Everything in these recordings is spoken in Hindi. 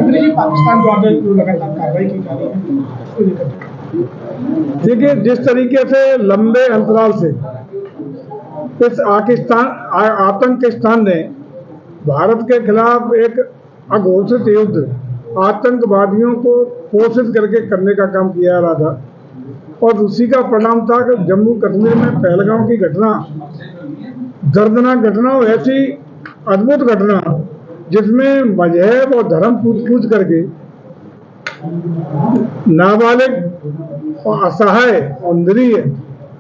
मंत्री जी, पाकिस्तान द्वारा जो लगातार कार्रवाई की जा रही है उसको लेकर देखिए, जिस तरीके से लंबे अंतराल से इस आतंकिस्तान ने भारत के खिलाफ एक अघोषित युद्ध आतंकवादियों को कोशिश करके करने का काम किया जा रहा था, और उसी का परिणाम था कि जम्मू कश्मीर में पहलगाम की घटना, दर्दनाक घटना, और ऐसी अद्भुत घटना जिसमें मजहब और धर्म पूछ करके नाबालिग और असहाय और निरीह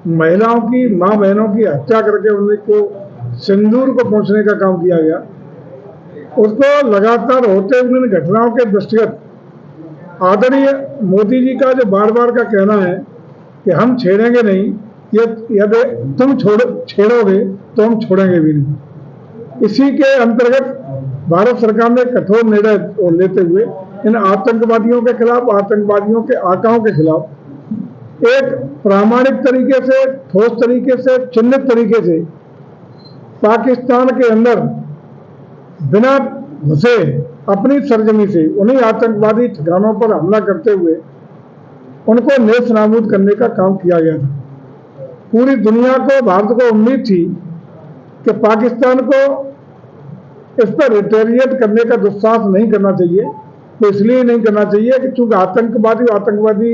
महिलाओं की, माँ बहनों की हत्या करके उनको सिंदूर को पहुंचने का काम किया गया। उसको लगातार होते हुए इन घटनाओं के दृष्टिगत आदरणीय मोदी जी का जो बार बार का कहना है कि हम छेड़ेंगे नहीं, यदि तुम छेड़ोगे तो हम छोड़ेंगे भी नहीं, इसी के अंतर्गत भारत सरकार ने कठोर निर्णय लेते हुए इन आतंकवादियों के खिलाफ, आतंकवादियों के आकाओं के खिलाफ एक प्रामाणिक तरीके से, ठोस तरीके से, चिन्हित तरीके से पाकिस्तान के अंदर बिना घुसे अपनी सरजमी से उन्हीं आतंकवादी ठिकानों पर हमला करते हुए उनको नेस्त नाबूद करने का काम किया गया था। पूरी दुनिया को, भारत को उम्मीद थी कि पाकिस्तान को इस पर रिटेलिएट करने का दुस्साहस नहीं करना चाहिए। तो इसलिए नहीं करना चाहिए कि चूंकि आतंकवादी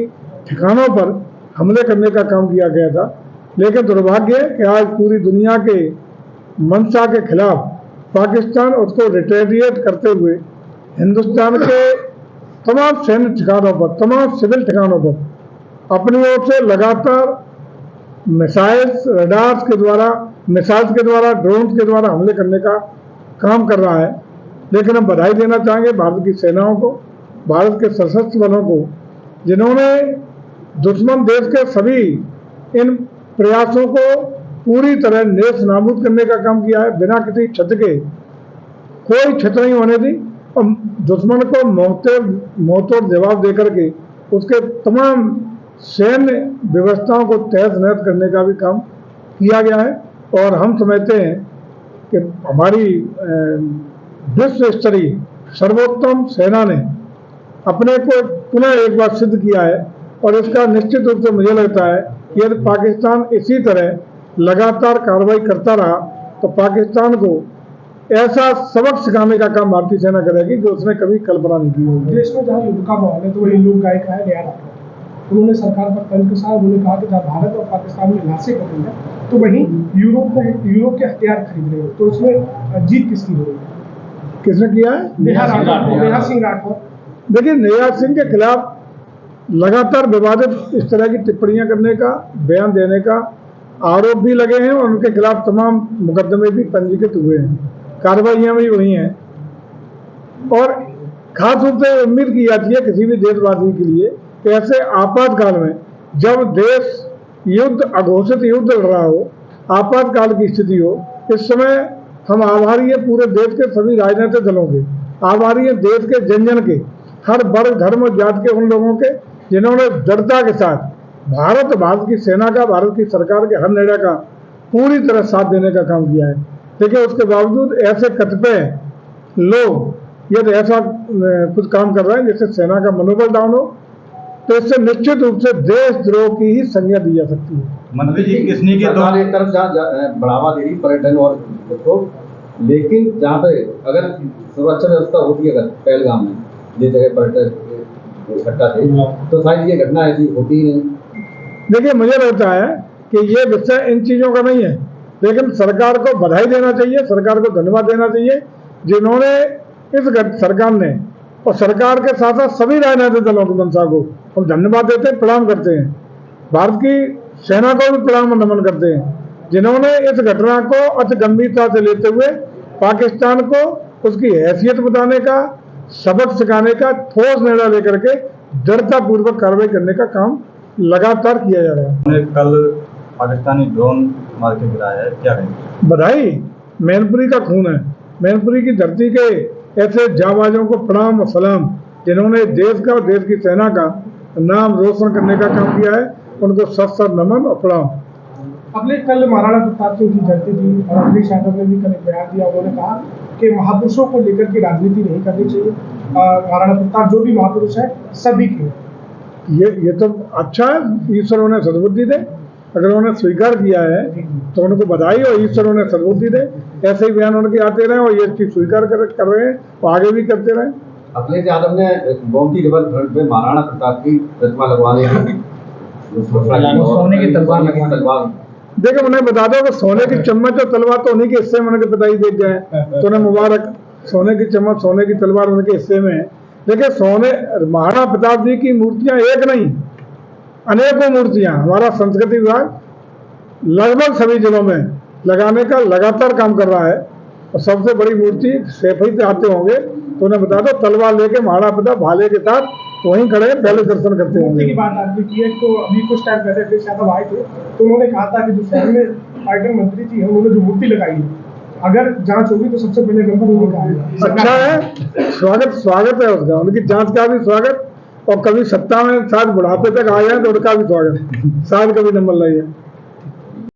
ठिकानों पर हमले करने का काम किया गया था, लेकिन दुर्भाग्य है कि आज पूरी दुनिया के मंशा के खिलाफ पाकिस्तान उसको रिटेलिएट करते हुए हिंदुस्तान के तमाम सैन्य ठिकानों पर, तमाम सिविल ठिकानों पर अपनी ओर से लगातार मिसाइल्स, रडार्स के द्वारा, ड्रोन के द्वारा हमले करने का काम कर रहा है। लेकिन हम बधाई देना चाहेंगे भारत की सेनाओं को, भारत के सशस्त्र बलों को, जिन्होंने दुश्मन देश के सभी इन प्रयासों को पूरी तरह नेस्त नाबूद करने का काम किया है, बिना किसी क्षति के, कोई क्षति नहीं होने दी, और दुश्मन को मुंहतोड़ जवाब देकर के उसके तमाम सैन्य व्यवस्थाओं को तहस नहस करने का भी काम किया गया है। और हम समझते हैं कि हमारी विश्व स्तरीय सर्वोत्तम सेना ने अपने को पुनः एक बार सिद्ध किया है, और इसका निश्चित रूप से मुझे लगता है कि यदि पाकिस्तान इसी तरह लगातार कार्रवाई करता रहा तो पाकिस्तान को ऐसा सबक सिखाने का काम भारतीय सेना करेगी जो उसने कभी कल्पना नहीं की होगी। देश में जहाँ युद्ध का माहौल है तो वही लोग गायक है नया राठौर, उन्होंने सरकार पर तंज कसा। उन्होंने कहा कि जहाँ भारत और पाकिस्तान में लाशें कटी हैं तो वहीं यूरोप के हथियार खरीद रहे हो, तो उसमें जीत किसकी हो रही है? किसने किया है? नेहा सिंह राठौर। देखिए, नेहा सिंह के खिलाफ लगातार विवादित इस तरह की टिप्पणियां करने का, बयान देने का आरोप भी लगे हैं, और उनके खिलाफ तमाम मुकदमे भी पंजीकृत हुए हैं, कार्रवाइयां भी हुई हैं। और खास रूप से उम्मीद की जाती है किसी भी देशवासी के लिए कि ऐसे आपातकाल में, जब देश अघोषित युद्ध लड़ रहा हो, आपातकाल की स्थिति हो, इस समय हम आभारी है पूरे देश के सभी राजनीतिक दलों के, आभारी है देश के जन के, हर वर्ग, धर्म और जाति के उन लोगों के जिन्होंने दृढ़ता के साथ भारत की सेना का, भारत की सरकार के हर निर्णय का पूरी तरह साथ देने का काम किया है। देखिए, उसके बावजूद ऐसे कतिपय लोग यदि ऐसा कुछ काम कर रहे हैं जिससे सेना का मनोबल डाउन हो, तो इससे निश्चित रूप से देशद्रोह की ही संज्ञा दी जा सकती है। मंत्री जी, किसने के सरकार एक तरफ जहाँ बढ़ावा दे रही पर्यटन और उसको, लेकिन जहाँ पे अगर सुरक्षा व्यवस्था होती है, अगर पहलगाम में जिस जगह पर्यटक इकट्ठा थे, तो शायद ये घटना ऐसी होती ही नहीं। देखिए, मुझे लगता है कि ये विषय इन चीजों का नहीं है, लेकिन सरकार को बधाई देना चाहिए, सरकार को धन्यवाद देना चाहिए, जिन्होंने इस सरकार ने, और सरकार के साथ साथ सभी राजनीतिक दलों की मंशा को हम धन्यवाद देते हैं, प्रणाम करते हैं। भारत की सेना को भी प्रणाम और नमन करते हैं, जिन्होंने इस घटना को अति गंभीरता से लेते हुए पाकिस्तान को उसकी हैसियत बताने का, सबक सिखाने का ठोस निर्णय लेकर के दृढ़ता पूर्वक कार्रवाई करने का काम लगातार किया जा रहा है। कल पाकिस्तानी ड्रोन मार के गिराया है, क्या कहेंगे? बधाई, मैनपुरी का खून है, मैनपुरी की धरती के ऐसे जाबाजों को प्रणाम और सलाम, जिन्होंने देश का और देश की सेना का नाम रोशन करने का काम किया है, उनको सत नमन और प्रणाम। अपने कल महाराणा प्रताप सिंह की जयंती थी और अखिलेश यादव ने भी कल एक बयान दिया। उन्होंने कहा कि महापुरुषों को लेकर के राजनीति नहीं करनी चाहिए। महाराणा प्रताप जो भी महापुरुष है सभी के। ये तो अच्छा है, ईश्वर उन्हें सद्बुद्धि दे। अगर उन्होंने स्वीकार किया है तो उनको बधाई हो, ईश्वर उन्हें सद्बुद्धि दे। ऐसे ही बयान उनके आते रहे और ये चीज स्वीकार कर रहे हैं और आगे भी करते रहे। अखिलेश यादव ने गोमती रिवर फ्रंट पे महाराणा प्रताप की प्रतिमा लगवाने की सोने की तलवार देखो, उन्हें बता दो कि सोने की चम्मच और तलवार तो उन्हीं के हिस्से में उनके पिताजी देख गए, तो उन्हें मुबारक। सोने की चम्मच सोने की तलवार उनके हिस्से में है। देखिए, महाराणा प्रताप जी की मूर्तियां एक नहीं, अनेकों मूर्तियां हमारा संस्कृति विभाग लगभग सभी जिलों में लगाने का लगातार काम कर रहा है। और सबसे बड़ी मूर्ति सैफई से आते होंगे तो उन्हें बता दो, तलवार लेके महाराणा प्रताप भाले के साथ वहीं खड़े पहले दर्शन करते होंगे। की बात आपने की है, तो अभी कुछ टाइम पहले अखिलेश यादव आए थे तो उन्होंने कहा था कि जो शहर में पर्यटन मंत्री जी है उन्होंने जो मूर्ति लगाई है, अगर जांच होगी तो सबसे पहले नंबर उन्होंने कहा है। अच्छा है, स्वागत है उसका, उनकी जांच का भी स्वागत। और कभी सत्ता में शायद बुढ़ापे तक आ जाए तो उनका भी स्वागत, शायद कभी नंबर लगे।